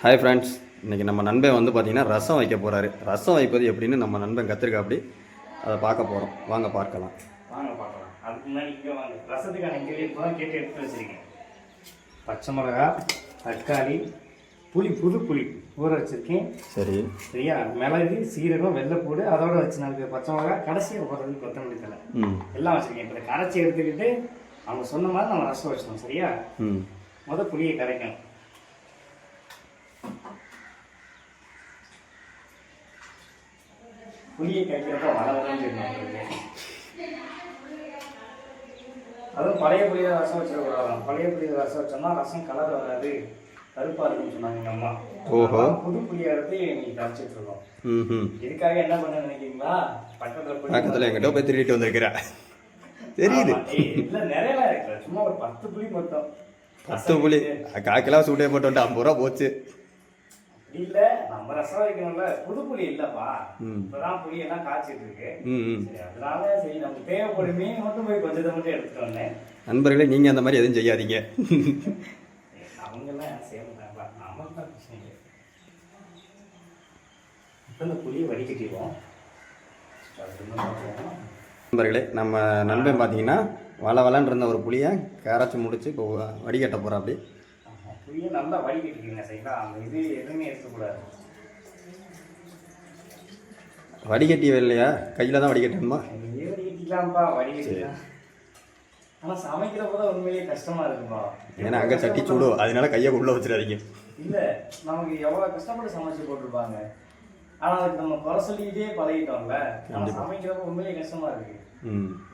Hi friends, இன்றைக்கி நம்ம நண்பன் வந்து பார்த்திங்கன்னா ரசம் வைக்க போகிறாரு. ரசம் வைப்பது எப்படின்னு நம்ம நண்பன் கற்றுருக்கா அப்படி அதை பார்க்க போகிறோம். வாங்க பார்க்கலாம். அதுக்கு முன்னாடி இங்கே வாங்க. ரசத்துக்கான இன்கிரியன்ட் தான் கேட்டு எடுத்து வச்சுருக்கேன். பச்சை மிளகா, தக்காளி, புது புளி ஊற வச்சுருக்கேன். சரி சரியா? மிளகு, சீரகம், வெள்ளைப்பூடு, அதோட வச்சு நாங்கள் பச்சை மிளகா, கடைசியாக போடுறது கொத்தமல்லி தலை எல்லாம் வச்சுருக்கேன். இப்போ கரைச்சி எடுத்துக்கிட்டு அவங்க சொன்ன மாதிரி நம்ம ரசம் வச்சுக்கணும். சரியா? புளியை கரைக்கணும். புளியை கரைக்கிறப்ப வரதான் தெரியும். அதுவும் பழைய புளியை ரசம் வச்சிடக்கூடாது. பழைய புளியை ரசம் வச்சோம்னா ரசம் கலர் வராது, கருப்பா இருக்குன்னு சொன்னாங்க எங்க அம்மா. புது புளியை எடுத்து நீ கரைச்சிட்டு இருக்கோம். இதுக்காக என்ன பண்ண நினைக்கிறீங்களா? பக்கத்துல எங்கிட்ட போய் திருடிட்டு வந்திருக்கிற தெரியுது. இல்ல நிறைய இருக்கு, சும்மா ஒரு 10 புளி மட்டும். 10 புளி 1/4 கிலோ சூட்டே போட்டு 50 ரூபா போச்சு. இல்ல நம்ம ரசம் வைக்கணும்ல, புது புளி இல்லப்பா. இப்பதான் புளி எல்லாம் காய்ச்சிட்டு இருக்கு. அதனால சரி நமக்கு தேவைப்படும் மீன் மட்டும் போய் கொஞ்சத்தை மட்டும் எடுத்துட்டு வந்தேன். நண்பர்களே, நீங்க அந்த மாதிரி எதுவும் செய்யாதீங்க. அவங்க எல்லாம் செய்யமாட்டாங்களா? நமக்கு தான் பிரச்சனை இல்லை. இப்ப இந்த புளியை வடிகட்டிடுவோம். நண்பர்களே, நம்ம நண்பன் பார்த்தீங்கன்னா வளன்னு இருந்த ஒரு புளியை கரைச்சி முடிச்சு இப்போ வடிகட்ட போகிறோம். அப்படி புளியை நல்லா வடிகட்டிக்கங்க. சரிங்களா? அந்த இது எதுவுமே இருக்கக்கூடாது. வடிகட்டி இல்லையா? கையில் தான் வடிகட்டணுமா? வடிகட்டிக்கலாம்ப்பா, வடிகட்டிக்கலாம். ஆனால் சமைக்கிறப்ப தான் உண்மையிலேயே கஷ்டமா இருக்குப்பா. ஏன்னா அங்கே சட்டி சூடும், அதனால கையை உள்ள வச்சிடாதீங்க. இல்லை, நமக்கு எவ்வளோ கஷ்டப்பட்டு சமைச்சு போட்டிருப்பாங்க. ஆனால் அதுக்கு நம்ம குறை சொல்லிக்கிட்டே பழகிட்டோம்ல. சமைக்கிறப்ப உண்மையிலேயே கஷ்டமா இருக்கு.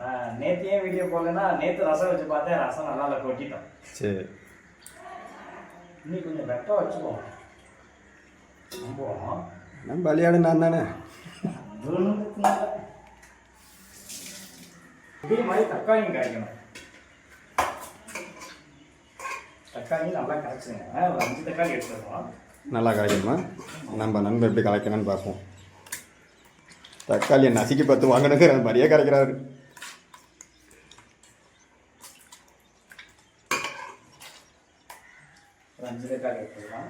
நான் நேற்றையே வீடியோ போடலன்னா நேற்று ரசம் வச்சு பார்த்தேன், ரசம் நல்லா கொட்டிட்டோம். சரி, இன்னைக்கு கொஞ்சம் பெட்டா வச்சுக்குவோம். நம்ம பலியாடு நான் தானே. இதே மாதிரி தக்காளியும் காய்க்கணும். தக்காளி நல்லா கரைச்சுங்க. ஒரு 5 தக்காளி எடுத்துருவோம். நல்லா கரைக்கணுமா? நம்ம நண்பர் எப்படி கரைக்கணும்னு பார்ப்போம். தக்காளியை நசுக்கி பார்த்து வாங்கினுங்கிற மாதிரியே கரைக்கிறாரு. ஒரு 5 தக்காளி எடுத்துக்கலாம்.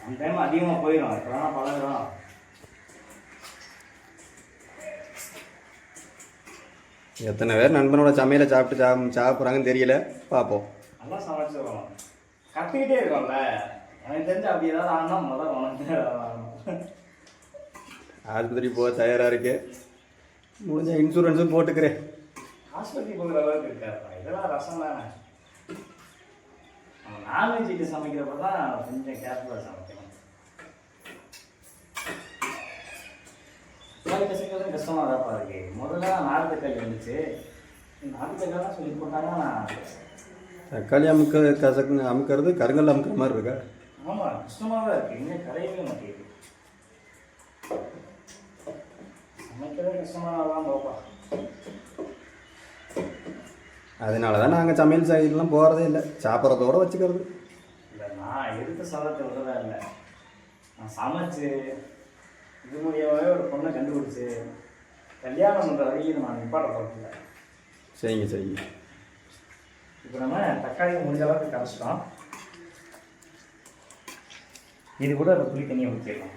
அந்த டைம் அதிகமாக போயிடும், இப்போதான் பழகிறோம். எத்தனை பேர் நண்பனோட சமையலை சாப்பிட்றாங்கன்னு தெரியல, பார்ப்போம். நல்லா சமைச்சிடுவோம். கற்றுக்கிட்டே இருக்கோம்ல. எனக்கு தெரிஞ்சு அப்படி ஏதாவது ஆனால் முதல்ல உனக்கு ஆஸ்பத்திரி போக தயாராக இருக்கு. முடிஞ்ச இன்சூரன்ஸும் போட்டுக்கிறேன். ஆஸ்பத்திரி போகிற அளவுக்கு இருக்காதுப்பா. இதெல்லாம் ரசம் தானே. நம்ம நான்வெஜ்ஜுக்கு சமைக்கிறப்ப தான் கொஞ்சம் கேர்ஃபுல்லாக சமைக்கணும். கசக்கிறது கஷ்டமாக தான்ப்பா இருக்கு. முதல்ல நாட்டு தக்காளி வந்துச்சு. நாட்டு தக்காளிலாம் சொல்லி போட்டாங்கன்னா தக்காளி அமுக்கிறது கருங்கல் அமுக்கிற மாதிரி இருக்கா? ஆமாம், கஷ்டமாக தான் இருக்குது. இன்னும் கரையவே மாட்டேங்குது. சமைக்கிறதே கஷ்டமானதான் போப்பா. அதனால தான் நாங்கள் சமையல் சைட்லாம் போகிறதே இல்லை, சாப்பிட்றதோடு வச்சுக்கிறது. இல்லை, நான் எதுக்கு சாதத்தை விடுறதா இல்லை. நான் சமைச்சு இது மூலியமாகவே ஒரு பொண்ணை கண்டுபிடிச்சி கல்யாணம் பண்ணுற வரைக்கும் நான் நிப்பாட்ட போகிறதில்ல. செய்யுங்க. இப்போ நம்ம தக்காளி முடிஞ்ச அளவுக்கு கரைச்சிட்டோம். இது கூட அந்த புளி தண்ணியை ஊற்றிடலாம்.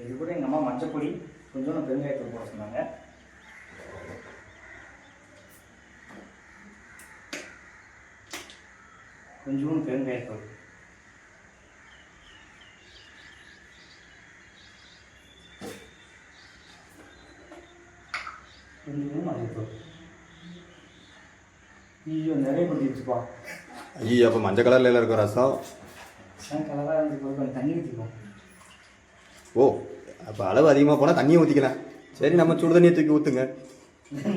இது கூட எங்கள் அம்மா மஞ்சப்பொடி கொஞ்சம் பெருங்காயத்தூள் போட சொன்னாங்க. கொஞ்சம் பெருங்காயத்தூள், கொஞ்சம் மஞ்சத்தூள். ஐயோ, நிறைய பண்ணிடுச்சுப்பா. ஐயோ, அப்போ மஞ்சள் கலரில் இருக்கும் ரசம். கலராக இருந்து கொஞ்சம் தண்ணி ஊற்றிக்கலாம். ஓ, அப்போ அளவு அதிகமாக போனால் தண்ணியை ஊற்றிக்கலாம். சரி, நம்ம சுடு தண்ணியை தூக்கி ஊற்றுங்க.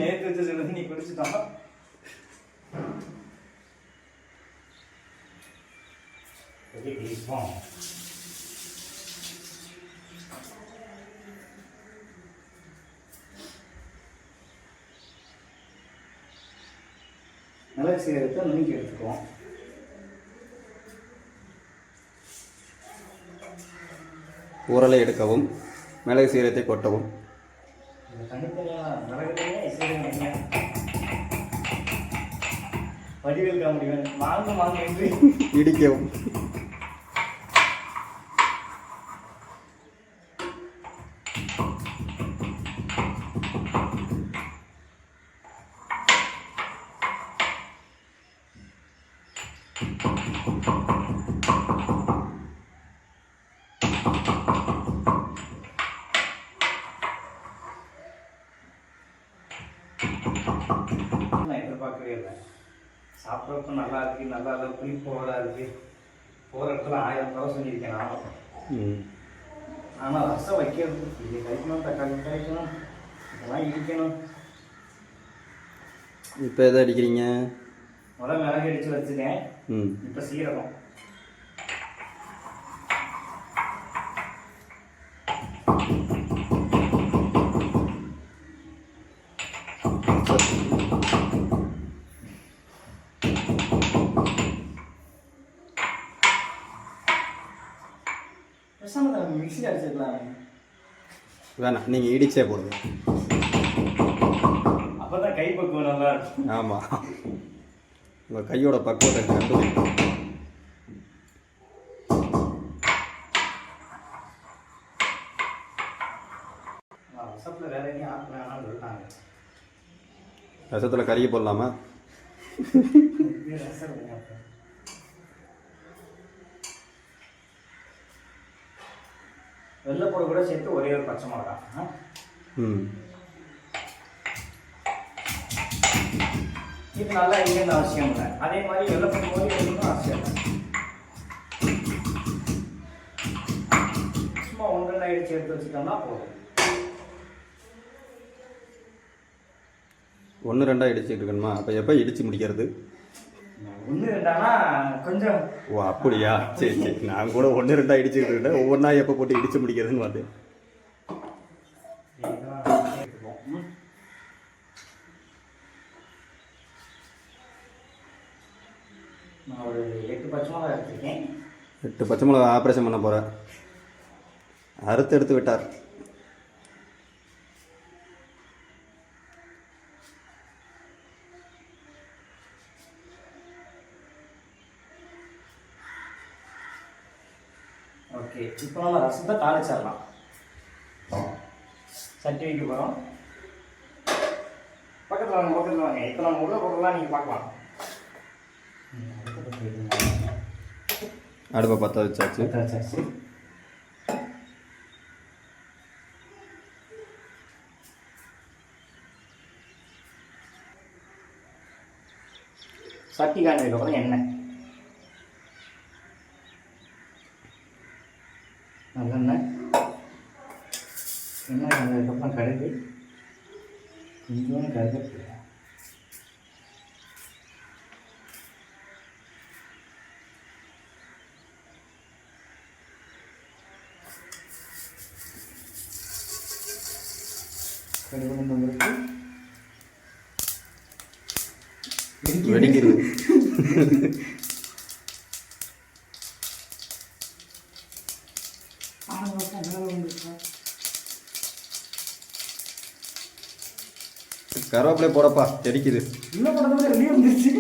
நேற்று வச்சு சுடு தண்ணி குடிச்சிட்டோம். மிளகு சீரகத்தை நுணுக்கி எடுத்துக்குவோம். ஊறலை எடுக்கவும், மிளகு சீரகத்தை கொட்டவும். வடிவேல் காமெடி வாங்க வாங்க என்று இடிக்கவும். நான் எதிர்பார்க்கவே இல்லை. சாப்பிட்றப்ப நல்லா இருக்கு, நல்லா இல்லை, புளிப்போடா இருக்கு. போகிற இடத்துல 1000 தடவை சொல்லியிருக்கேன் நானும். ஆனால் ரசம் வைக்கிறது இது கழிக்கணும், தக்காளி கழிக்கணும், இதெல்லாம் இடிக்கணும். இப்போ எதை அடிக்கிறீங்க? முதல்ல மிளகு அடித்து வச்சுட்டேன். ம். இப்போ சீரகம். மிக்ஸி அடிச்சிருக்கலாம். வேணாம், நீங்கள் இடிச்சே போடுங்க. அப்பதான் கை பக்குவம் நல்லா இருக்கும். ஆமாம், உங்கள் கையோட பக்குவத்தை கண்டு. ரசத்தில் வேற எங்கேயும் ஆப் வேணாம்னு சொல்லிட்டாங்க. ரசத்தில் கறியை போடலாமா? ரசம் வெள்ளைப்பூடு கூட சேர்த்து ஒரே ஒரு பச்சை மிளகா. ம். இது நல்லா இல்லைன்னு அவசியம் இல்லை. அதே மாதிரி வெள்ளைப்பூடு போது இருக்கணும் அவசியம் இல்லை. சும்மா 1-2 அடிச்சு எடுத்து வச்சுட்டோம்னா போதும். 1-2 இடிச்சுட்டு இருக்கணுமா? அப்போ எப்போ இடிச்சு முடிக்கிறது? 1-2னா கொஞ்சம். ஓ அப்படியா? சரி சரி, நான் கூட 1-2 இடிச்சுக்கிட்டு இருக்கேன். ஒவ்வொன்றா எப்போ போட்டு இடிச்சு முடிக்கிறதுன்னு பார்த்தேன். நான் ஒரு 8 பச்சை மிளகா எடுத்துருக்கேன். 8 பச்சை மிளகா ஆப்ரேஷன் பண்ண போகிறேன். அறுத்து எடுத்து விட்டார். ஓகே, இப்போ நம்ம ரசத்தை தாளிச்சிடலாம். சட்டி வைக்க போகிறோம். பக்கத்தில் வாங்க. இப்போ நம்ம உள்ள பொருள்லாம் நீங்கள் பார்க்கலாம். அடுப்பை பற்ற வச்சாச்சு. சட்டி காய்ஞ்சதுக்கப்புறம் எண்ணெய், நல்லெண்ணெய். எண்ணெய் காய்ஞ்சதுக்கப்புறம் கடுகு, கொஞ்சம் கருவேப்பிலை. வெடிக்கிறது. கருவேப்பிலை போடப்பா, தெரிக்குது. இன்னும் போடுறது வெளியே வந்துருச்சு.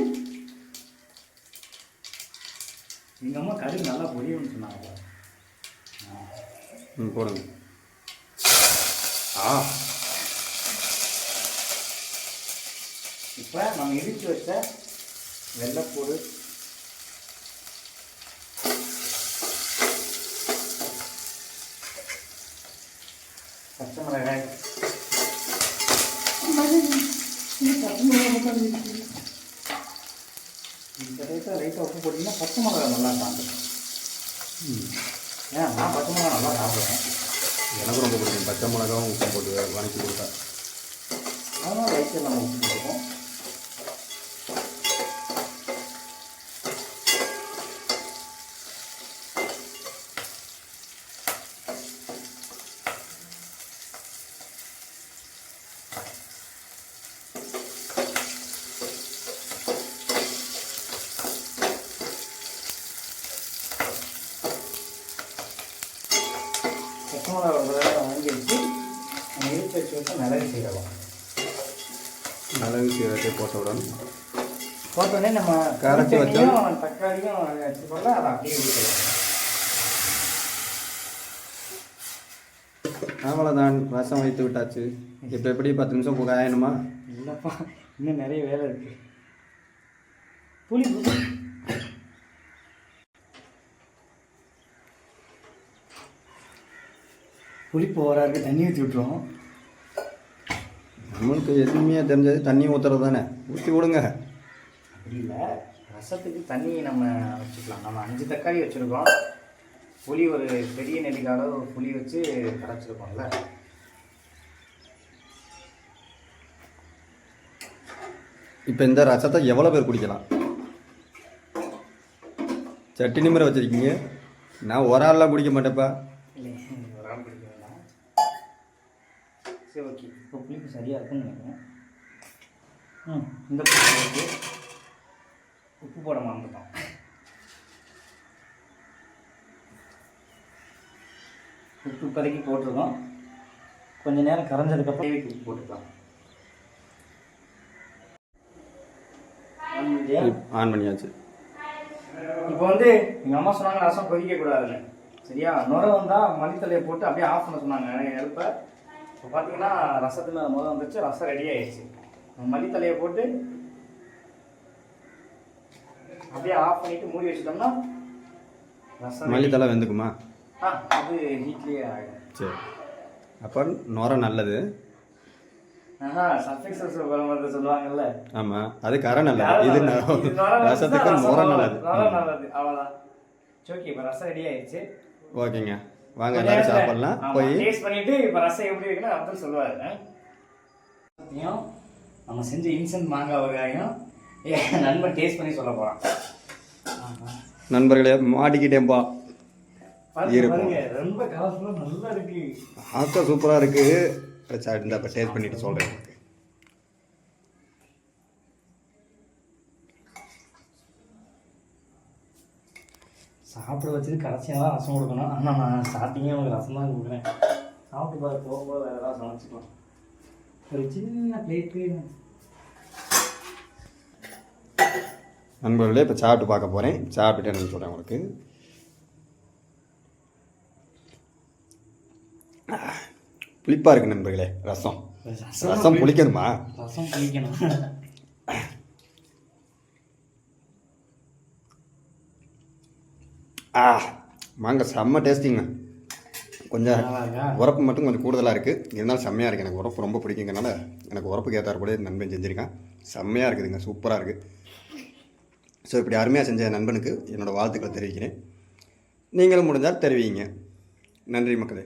எங்க அம்மா கடுகு நல்லா பொடியும்னு சொன்னாங்க. ம், போடுங்க. இப்போ நம்ம இடித்து வச்ச வெள்ளைப்பூடு, பச்சை மிளகாய், இந்த லைட்டாக உப்பு போட்டிங்கன்னா பச்சை மிளகாய் நல்லா சாப்பிடுவேன். ஏன் நான் பச்சை மிளகாய் நல்லா சாப்பிடுவேன். எனக்கு ரொம்ப பிடிக்கும். பச்சை மிளகாவும் உப்பு போட்டு வதக்கி கொடுத்தா. அதனால் லைட்டாக நம்ம உப்பு போட்டுருக்கோம். பச்சை மிளகாய் ஒரு தடவை வாங்கி வச்சு நம்ம இடித்து வச்சு வச்சு மிளகு சீரகம். மிளகு சீரகத்தை போட்டவுடன் போட்டோடனே நம்ம கரைச்சி வச்சா தக்காளியும் வச்சுக்கோல அதை அப்படியே ஊற்றிடலாம். அவ்வளோதான், ரசம் வைத்து விட்டாச்சு. இப்போ எப்படி 10 நிமிஷம் காயணுமா? இல்லைப்பா, இன்னும் நிறைய வேலை இருக்கு. புளி புளிப்பு ஓராருக்கு தண்ணி ஊற்றி விட்டுருவோம். நம்மளுக்கு எதுவுமே தெரிஞ்சது தண்ணி ஊற்றுறது தானே, ஊற்றி விடுங்க. அப்படி இல்லை, ரசத்துக்கு தண்ணி நம்ம வச்சுக்கலாம். நம்ம 5 தக்காளி வச்சுருக்கோம். புளி ஒரு பெரிய நெல்லிக்காய் அளவு புளி வச்சு கரைச்சிருக்கோம்ல. இப்போ இந்த ரசத்தை எவ்வளோ பேர் குடிக்கலாம்? சட்டி நிமிர வச்சுருக்கீங்க. நான் ஒரு ஆள்லாம் குடிக்க மாட்டேப்பா. இல்லை, ஒரு ஆள் குடிக்க வேண்டாம். சரி, ஓகே. இப்போ புளிப்பு சரியாக இருக்குன்னு நினைக்கிறேன். இந்த புளிப்பு உப்பு போட மறந்துட்டோம். உப்பு இப்போதைக்கு போட்டிருக்கோம். கொஞ்சம் நேரம் கரைஞ்சதுக்கப்புறம் தேவைக்கு உப்பு போட்டுக்கலாம். ஆன் பண்ணியாச்சு. இப்போ வந்து எங்கள் அம்மா சொன்னாங்க ரசம் கொதிக்கக்கூடாதுன்னு. சரியா, நுரை வந்தால் மல்லித்தலையை போட்டு அப்படியே ஆஃப் பண்ண சொன்னாங்க. எழுப்ப இப்போ பார்த்தீங்கன்னா ரசத்து மேலே முதல் வந்துச்சு, ரசம் ரெடி ஆயிடுச்சு. மல்லித்தலையை போட்டு அப்படியே ஆஃப் பண்ணிட்டு மூடி வச்சுட்டோம்னா ரசம். மல்லித்தலை வெந்துக்குமா? அது ஹீட்லேயே ஆகிடும். சரி, அப்போ நுரை நல்லது. சொல்லுவாங்கல்ல. ஆமாம், அது கரை நல்லது. இது ரசத்துக்கு நுரை நல்லது. நல்லது, அவ்வளோதான். ஓகே, இப்போ ரசம் ரெடி ஆயிடுச்சு. ஓகேங்க, வாங்க எல்லாரும் சாப்பிடலாம். போய் டேஸ்ட் பண்ணிட்டு இப்போ ரசம் எப்படி இருக்குன்னு அப்துல் சொல்லுவாரு. நம்ம செஞ்ச இன்சென்ட் மாங்காய் வகையும் என் நண்பன் டேஸ்ட் பண்ணி சொல்ல போறான். நண்பர்களே, மாட்டிக்கிட்டேன்பா. ரொம்ப கலர்ஃபுல்லா நல்லா இருக்கு. ஆக்கா சூப்பராக இருக்குது. இந்த இப்போ டேஸ்ட் பண்ணிட்டு சொல்கிறேன். சாப்பிட வச்சது கடைசியாக தான் ரசம் கொடுக்கணும். ஆனால் நான் ஸ்டார்டிங்கே உங்களுக்கு ரசம் தான் கொடுக்குறேன். சாப்பிட்டு பார்த்து போகும்போது வேறு ஏதாவது சமைச்சிக்கலாம். ஒரு சின்ன பிளேட்டு. நண்பர்களே, இப்போ சாப்பிட்டு பார்க்க போகிறேன். சாப்பிட்டுட்டு என்னன்னு சொல்கிறேன் உங்களுக்கு. புளிப்பாக இருக்குது நண்பர்களே. ரசம் புளிக்கணுமா? ரசம் புளிக்கணும். மாங்காய் செம்ம டேஸ்டிங்க. கொஞ்சம் உரப்பு மட்டும் கொஞ்சம் கூடுதலாக இருக்குது. இருந்தாலும் செம்மையாக இருக்குது. எனக்கு உரப்பு ரொம்ப பிடிக்குங்கனால எனக்கு உரப்புக்கு ஏற்றார் கூட நண்பன் செஞ்சுருக்கான். செம்மையாக இருக்குதுங்க, சூப்பராக இருக்குது. ஸோ இப்படி அருமையாக செஞ்ச நண்பனுக்கு என்னோடய வாழ்த்துக்களை தெரிவிக்கிறேன். நீங்களும் முடிஞ்சால் தெரிவிங்க. நன்றி மக்களே.